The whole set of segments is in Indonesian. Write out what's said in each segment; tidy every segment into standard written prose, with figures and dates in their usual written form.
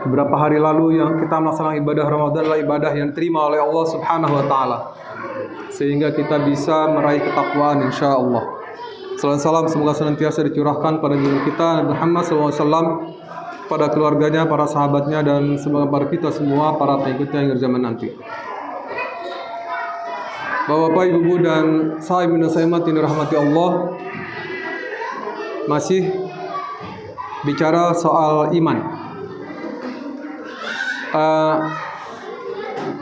beberapa hari lalu yang kita melaksanakan ibadah Ramadan adalah ibadah yang diterima oleh Allah Subhanahu wa taala. Sehingga kita bisa meraih ketakwaan insyaallah. Salam salam semoga senantiasa dicurahkan pada diri kita Nabi Muhammad SAW, pada keluarganya, para sahabatnya, dan semoga pada kita semua para pengikutnya hingga zaman nanti. Bapak, Ibu, dan sahabat yang dirahmati Allah, masih bicara soal iman.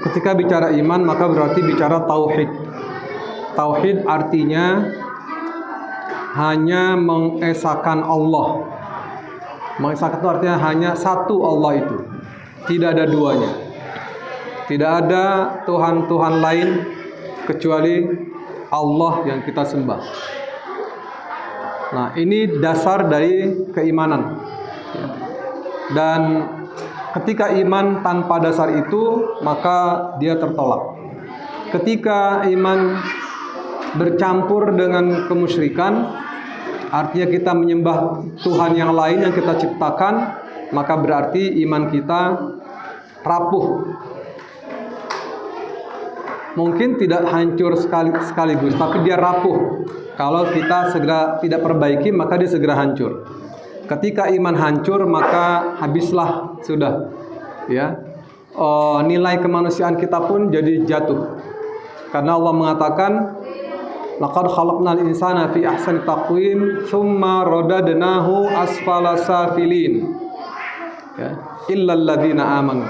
Ketika bicara iman maka berarti bicara tauhid. Tauhid artinya hanya mengesahkan Allah. Mengesahkan itu artinya hanya satu Allah itu, tidak ada duanya. Tidak ada Tuhan-Tuhan lain kecuali Allah yang kita sembah. Nah, ini dasar dari keimanan. Dan ketika iman tanpa dasar itu, maka dia tertolak. Ketika iman bercampur dengan kemusyrikan, artinya kita menyembah Tuhan yang lain yang kita ciptakan, maka berarti iman kita rapuh. Mungkin tidak hancur sekaligus, tapi dia rapuh. Kalau kita segera tidak perbaiki, maka dia segera hancur. Ketika iman hancur, maka habislah sudah. Ya, nilai kemanusiaan kita pun jadi jatuh. Karena Allah mengatakan, laqad khalaqnal insana fi ahsani taqwim, tsumma radadnahu asfala safilin. Ya, illal ladzina amanu.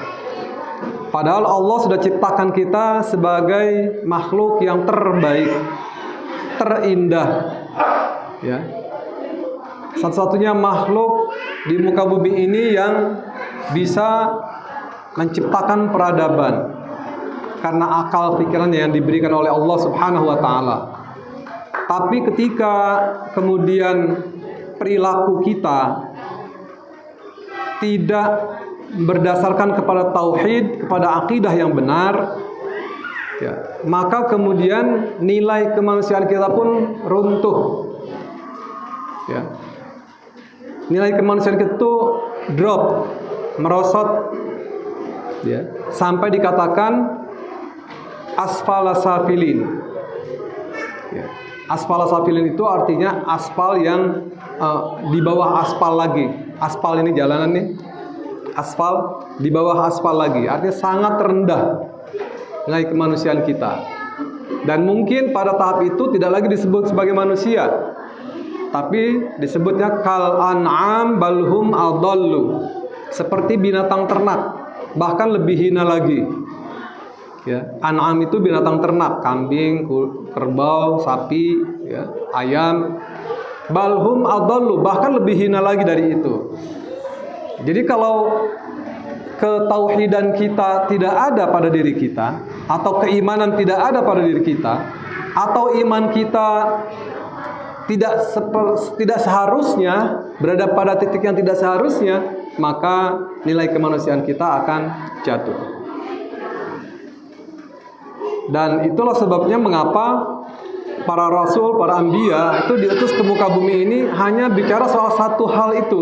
Padahal Allah sudah ciptakan kita sebagai makhluk yang terbaik, terindah. Ya. Satu-satunya makhluk di muka bumi ini yang bisa menciptakan peradaban karena akal pikiran yang diberikan oleh Allah Subhanahu wa taala. Tapi ketika kemudian perilaku kita tidak berdasarkan kepada tauhid, kepada akidah yang benar, ya, maka kemudian nilai kemanusiaan kita pun runtuh. Ya. Nilai kemanusiaan kita itu drop, merosot, ya, sampai dikatakan asfala safilin. Ya. Asfala safilin itu artinya aspal yang di bawah aspal lagi. Aspal ini jalanan nih. Aspal di bawah aspal lagi, artinya sangat rendah nilai kemanusiaan kita. Dan mungkin pada tahap itu tidak lagi disebut sebagai manusia, tapi disebutnya kal an'am balhum adallu, seperti binatang ternak, bahkan lebih hina lagi. Ya, an'am itu binatang ternak, kambing, kerbau, sapi, ya, ayam. Balhum adallu, bahkan lebih hina lagi dari itu. Jadi kalau ketauhidan kita tidak ada pada diri kita, atau keimanan tidak ada pada diri kita, atau iman kita tidak seharusnya berada pada titik yang tidak seharusnya, maka nilai kemanusiaan kita akan jatuh. Dan itulah sebabnya mengapa para rasul, para anbiya itu diutus ke muka bumi ini hanya bicara soal satu hal itu.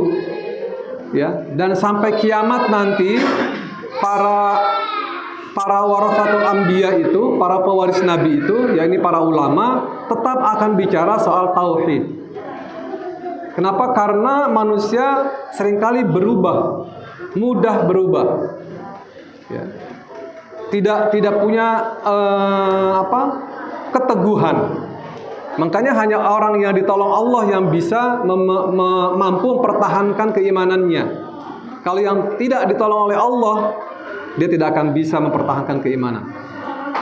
Ya, dan sampai kiamat nanti para warasatul anbiya itu, para pewaris nabi itu, yakni para ulama, tetap akan bicara soal tauhid. Kenapa? Karena manusia seringkali berubah, mudah berubah. Ya. Tidak punya keteguhan. Makanya hanya orang yang ditolong Allah yang bisa mampu mempertahankan keimanannya. Kalau yang tidak ditolong oleh Allah, dia tidak akan bisa mempertahankan keimanan.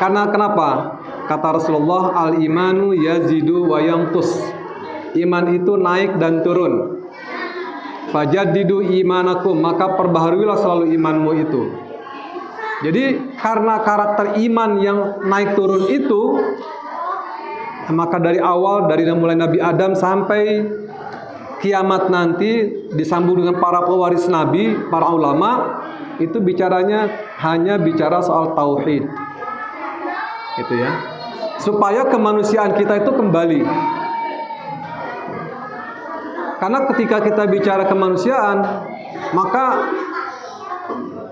Karena kenapa? Kata Rasulullah, al-imanu yazidu wa yanqus. Iman itu naik dan turun. Fajaddidu imanakum, maka perbaharuilah selalu imanmu itu. Jadi karena karakter iman yang naik turun itu, maka dari awal, dari mulai Nabi Adam sampai kiamat nanti disambung dengan para pewaris Nabi, para ulama, itu bicaranya hanya bicara soal tauhid. Gitu ya. Supaya kemanusiaan kita itu kembali. Karena ketika kita bicara kemanusiaan, maka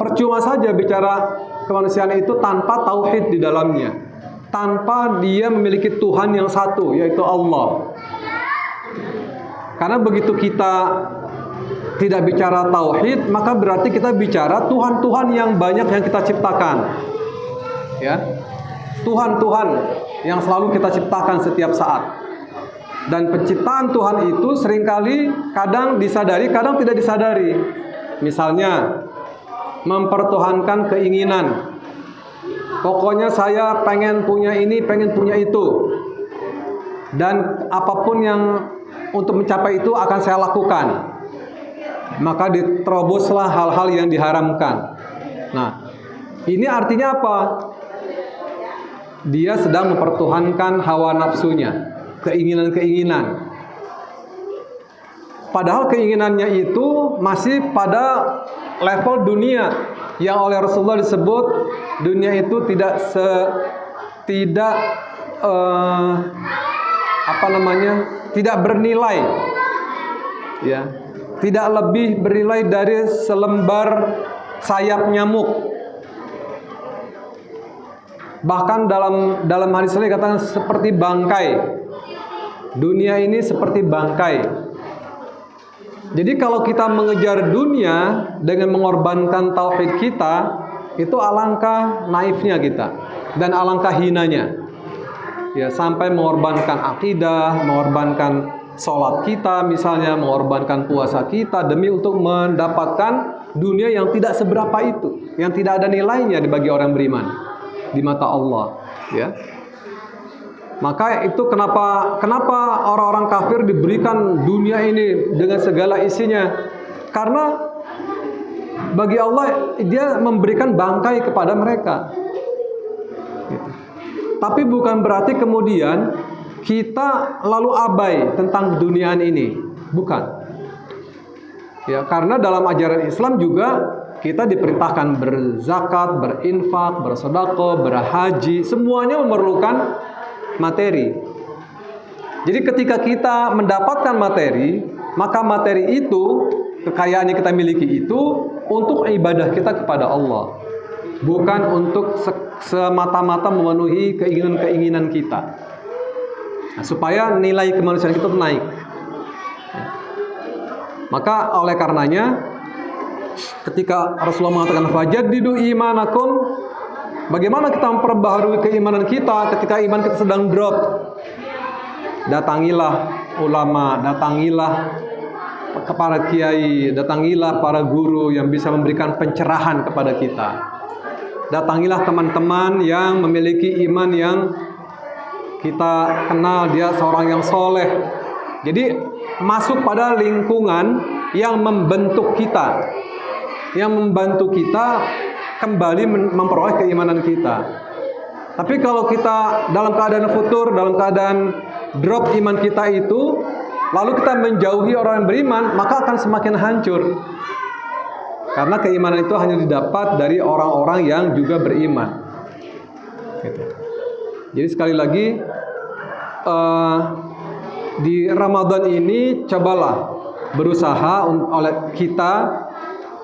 percuma saja bicara kemanusiaan itu tanpa tauhid di dalamnya, tanpa dia memiliki Tuhan yang satu, yaitu Allah. Karena begitu kita tidak bicara tauhid, maka berarti kita bicara Tuhan-Tuhan yang banyak yang kita ciptakan. Ya. Tuhan-Tuhan yang selalu kita ciptakan setiap saat. Dan penciptaan Tuhan itu seringkali kadang disadari, kadang tidak disadari. Misalnya mempertuhankan keinginan. Pokoknya saya pengen punya ini, pengen punya itu. Dan apapun yang untuk mencapai itu akan saya lakukan. Maka diteroboslah hal-hal yang diharamkan. Nah, ini artinya apa? Dia sedang mempertuhankan hawa nafsunya, keinginan-keinginan. Padahal keinginannya itu masih pada level dunia, yang oleh Rasulullah disebut dunia itu tidak bernilai, ya, tidak lebih bernilai dari selembar sayap nyamuk. Bahkan dalam hadis ini dikatakan seperti bangkai. Dunia ini seperti bangkai. Jadi kalau kita mengejar dunia dengan mengorbankan tauhid kita, itu alangkah naifnya kita dan alangkah hinanya. Ya, sampai mengorbankan akidah, mengorbankan sholat kita misalnya, mengorbankan puasa kita demi untuk mendapatkan dunia yang tidak seberapa itu, yang tidak ada nilainya bagi orang beriman di mata Allah, ya. Maka itu kenapa orang-orang kafir diberikan dunia ini dengan segala isinya? Karena bagi Allah dia memberikan bangkai kepada mereka. Gitu. Tapi bukan berarti kemudian kita lalu abai tentang keduniaan ini, bukan. Ya, karena dalam ajaran Islam juga kita diperintahkan berzakat, berinfak, bersedekah, berhaji, semuanya memerlukan materi. Jadi ketika kita mendapatkan materi, maka materi itu, kekayaan yang kita miliki itu untuk ibadah kita kepada Allah, bukan untuk semata-mata memenuhi keinginan-keinginan kita. Nah, supaya nilai kemanusiaan kita naik. Maka oleh karenanya ketika Rasulullah mengatakan fajaddidu imanakum, bagaimana kita memperbaharui keimanan kita ketika iman kita sedang drop? Datangilah ulama, datangilah para kiai, datangilah para guru yang bisa memberikan pencerahan kepada kita. Datangilah teman-teman yang memiliki iman yang kita kenal dia seorang yang soleh. Jadi masuk pada lingkungan yang membentuk kita, yang membantu kita kembali memperoleh keimanan kita. Tapi kalau kita dalam keadaan futur, dalam keadaan drop iman kita itu, lalu kita menjauhi orang yang beriman, maka akan semakin hancur. Karena keimanan itu hanya didapat dari orang-orang yang juga beriman. Gitu. Jadi sekali lagi, di Ramadan ini cobalah berusaha oleh kita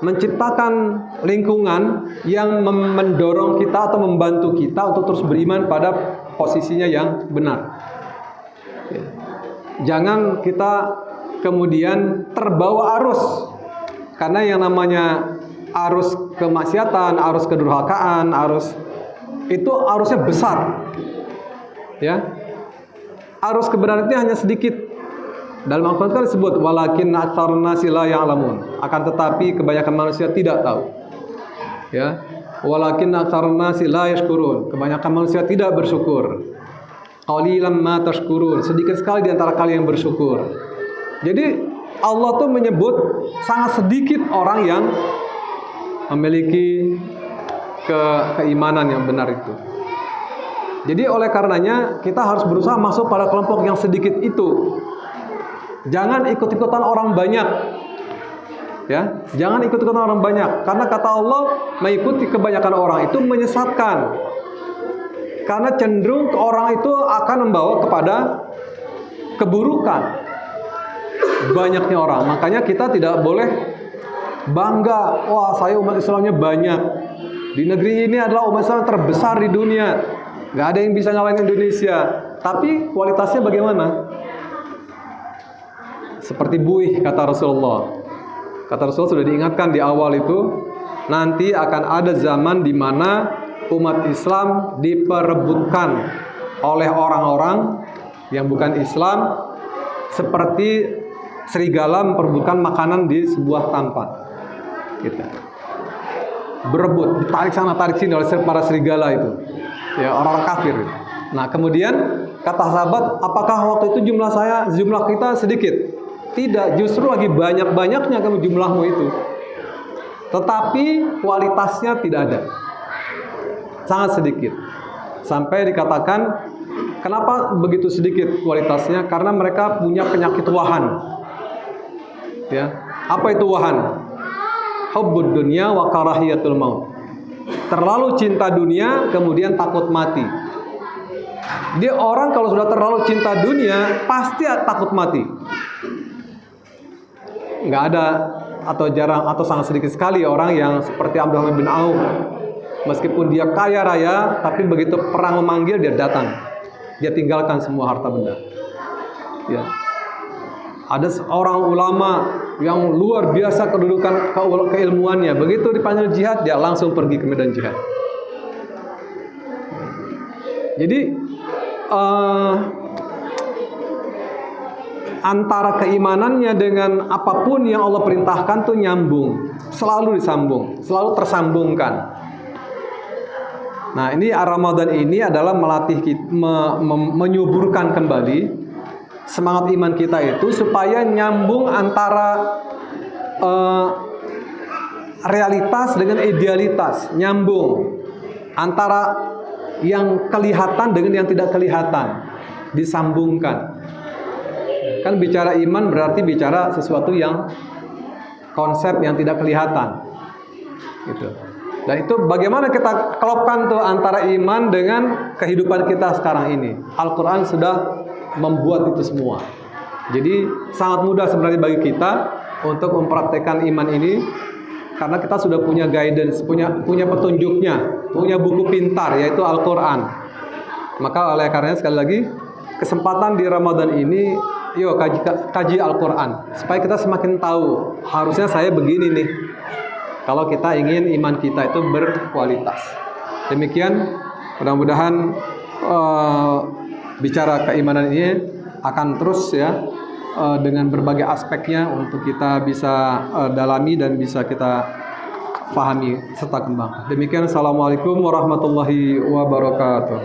menciptakan lingkungan yang mendorong kita atau membantu kita untuk terus beriman pada posisinya yang benar. Jangan kita kemudian terbawa arus, karena yang namanya arus kemaksiatan, arus kedurhakaan, arus itu arusnya besar, ya. Arus kebenaran itu hanya sedikit. Dalam Al-Quran disebut walakin aktsarun nasi la ya'lamun, akan tetapi kebanyakan manusia tidak tahu. Ya. Walakin aktsarun nasi la yashkurun, kebanyakan manusia tidak bersyukur. Qalilan ma tashkurun, sedikit sekali di antara kalian yang bersyukur. Jadi Allah tuh menyebut sangat sedikit orang yang memiliki keimanan yang benar itu. Jadi oleh karenanya kita harus berusaha masuk pada kelompok yang sedikit itu. Jangan ikut-ikutan orang banyak. Ya, jangan ikut-ikutan orang banyak, karena kata Allah, mengikuti kebanyakan orang itu menyesatkan. Karena cenderung orang itu akan membawa kepada keburukan. Banyaknya orang, makanya kita tidak boleh bangga, wah saya umat Islamnya banyak. Di negeri ini adalah umat Islam terbesar di dunia. Nggak ada yang bisa ngalahin Indonesia. Tapi kualitasnya bagaimana? Seperti buih, kata Rasulullah. Kata Rasulullah sudah diingatkan di awal itu, nanti akan ada zaman di mana umat Islam diperebutkan oleh orang-orang yang bukan Islam, seperti serigala memperebutkan makanan di sebuah tampak. Gitu. Berebut, ditarik sana tarik sini oleh para serigala itu, ya orang-orang kafir. Nah kemudian kata sahabat, apakah waktu itu jumlah kita sedikit? Tidak, justru lagi banyak-banyaknya kamu jumlahmu itu, tetapi kualitasnya tidak ada, sangat sedikit. Sampai dikatakan, kenapa begitu sedikit kualitasnya? Karena mereka punya penyakit wahan. Ya, apa itu wahan? Hubbud dunya wa karahiyatul maut. Terlalu cinta dunia, kemudian takut mati. Dia orang kalau sudah terlalu cinta dunia, pasti takut mati. Nggak ada atau jarang atau sangat sedikit sekali orang yang seperti Abdurrahman bin Auf. Meskipun dia kaya raya, tapi begitu perang memanggil dia datang. Dia tinggalkan semua harta benda. Ya. Ada seorang ulama yang luar biasa kedudukan keilmuannya. Begitu dipanggil jihad, dia langsung pergi ke medan jihad. Jadi antara keimanannya dengan apapun yang Allah perintahkan tuh nyambung, selalu disambung, selalu tersambungkan. Nah, ini Ramadan ini adalah melatih kita, menyuburkan kembali semangat iman kita itu supaya nyambung antara realitas dengan idealitas, nyambung antara yang kelihatan dengan yang tidak kelihatan, disambungkan. Kan bicara iman berarti bicara sesuatu yang konsep yang tidak kelihatan, gitu. Dan itu bagaimana kita kelopkan tuh antara iman dengan kehidupan kita sekarang ini. Al-Quran sudah membuat itu semua. Jadi sangat mudah sebenarnya bagi kita untuk mempraktekkan iman ini, karena kita sudah punya guidance, punya petunjuknya, punya buku pintar yaitu Al-Quran. Maka oleh karenanya sekali lagi, kesempatan di Ramadan ini, yuk kaji Al-Quran supaya kita semakin tahu harusnya saya begini nih kalau kita ingin iman kita itu berkualitas. Demikian, mudah-mudahan bicara keimanan ini akan terus ya dengan berbagai aspeknya untuk kita bisa dalami dan bisa kita pahami serta kembangkan. Demikian, assalamualaikum warahmatullahi wabarakatuh.